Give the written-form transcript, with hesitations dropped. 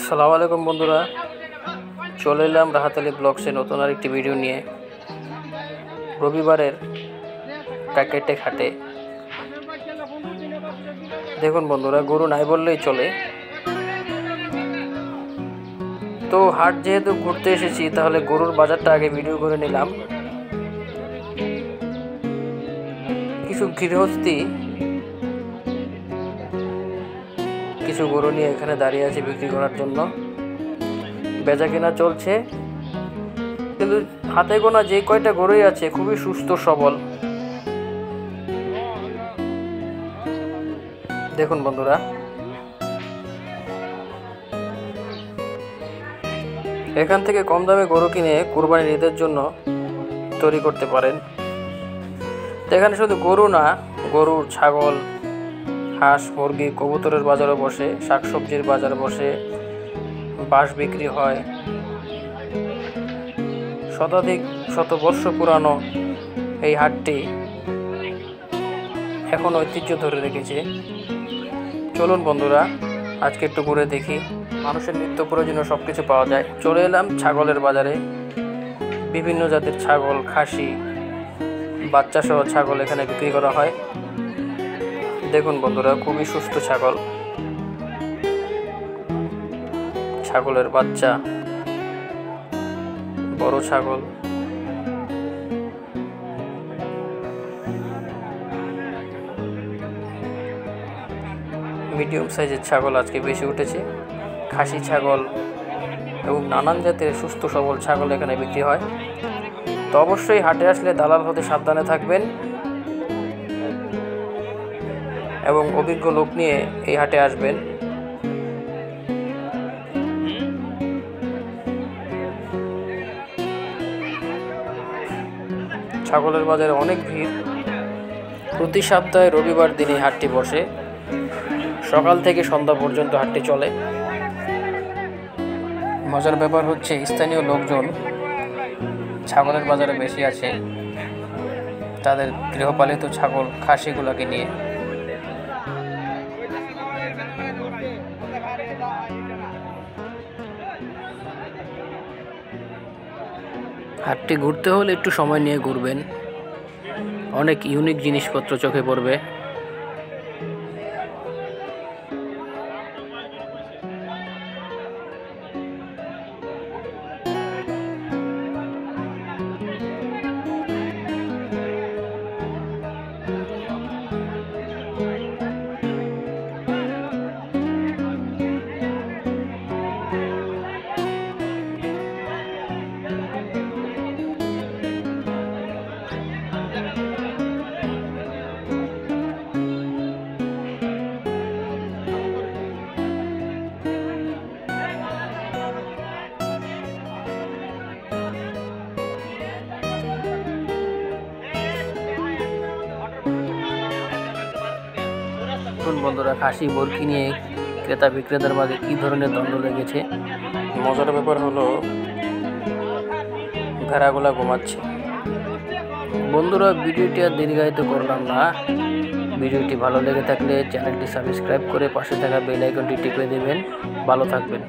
আসসালামু আলাইকুম বন্ধুরা, চলে এলাম রাহাত আলী ব্লগসে নতুন আরেকটি ভিডিও নিয়ে। রবিবারের প্যাকেটে হাটে দেখুন বন্ধুরা, গরু নাই বললেই চলে। তো হাট যেহেতু ঘুরতে এসেছি, তাহলে গরুর বাজারটা আগে ভিডিও করে নিলাম। কিছু গৃহস্থী কিছু গরু নিয়ে এখানে দাঁড়িয়ে আছে বিক্রি করার জন্য। বেচা কেনা চলছে, কিন্তু হাতে গোনা যে কয়টা গরুই আছে খুবই সুস্থ সবল। দেখুন বন্ধুরা, এখান থেকে কম দামে গরু কিনে কুরবানির ঈদের জন্য তৈরি করতে পারেন। এখানে শুধু গরু না, গরু, ছাগল, হাঁস, মুরগি, কবুতরের বাজারও বসে, শাকসবজির বাজার বসে, বাঁশ বিক্রি হয়। শতবর্ষ পুরানো এই হাটটি এখন ঐতিহ্য ধরে রেখেছে। চলুন বন্ধুরা, আজকে একটু ঘুরে দেখি। মানুষের নিত্য প্রয়োজনীয় সব কিছু পাওয়া যায়। চলে এলাম ছাগলের বাজারে। বিভিন্ন জাতের ছাগল, খাসি, বাচ্চা সহ ছাগল এখানে বিক্রি করা হয়। দেখুন বন্ধুরা, খুবই সুস্থ ছাগল, ছাগলের বাচ্চা, বড় ছাগল। মিডিয়াম সাইজের ছাগল আজকে বেশি উঠেছে। খাসি ছাগল এবং নানান জাতের সুস্থ সবল ছাগল এখানে বিক্রি হয়। তো অবশ্যই হাটে আসলে দালাল হতে সাবধানে থাকবেন এবং অভিজ্ঞ লোক নিয়ে এই হাটে আসবেন। ছাগলের বাজারে অনেক ভিড়। প্রতি সপ্তাহে রবিবার দিন এই হাটটি বসে। সকাল থেকে সন্ধ্যা পর্যন্ত হাটটি চলে। মজার ব্যাপার হচ্ছে, স্থানীয় লোকজন ছাগলের বাজারে বেশি আছে তাদের গৃহপালিত ছাগল, খাসিগুলোকে নিয়ে। হাটটি ঘুরতে হলে একটু সময় নিয়ে ঘুরবেন, অনেক ইউনিক জিনিসপত্র চোখে পড়বে। বন্ধুরা, খাসি মুরগি নিয়ে ক্রেতা বিক্রেতার মাঝে কী ধরনের দ্বন্দ্ব লেগেছে। মজার ব্যাপার হলো, ভেড়াগুলা ঘুমাচ্ছে। বন্ধুরা, ভিডিওটি আর দীর্ঘায়িত করলাম না। ভিডিওটি ভালো লেগে থাকলে চ্যানেলটি সাবস্ক্রাইব করে পাশে থাকা বেল আইকনটি টিপে দেবেন। ভালো থাকবেন।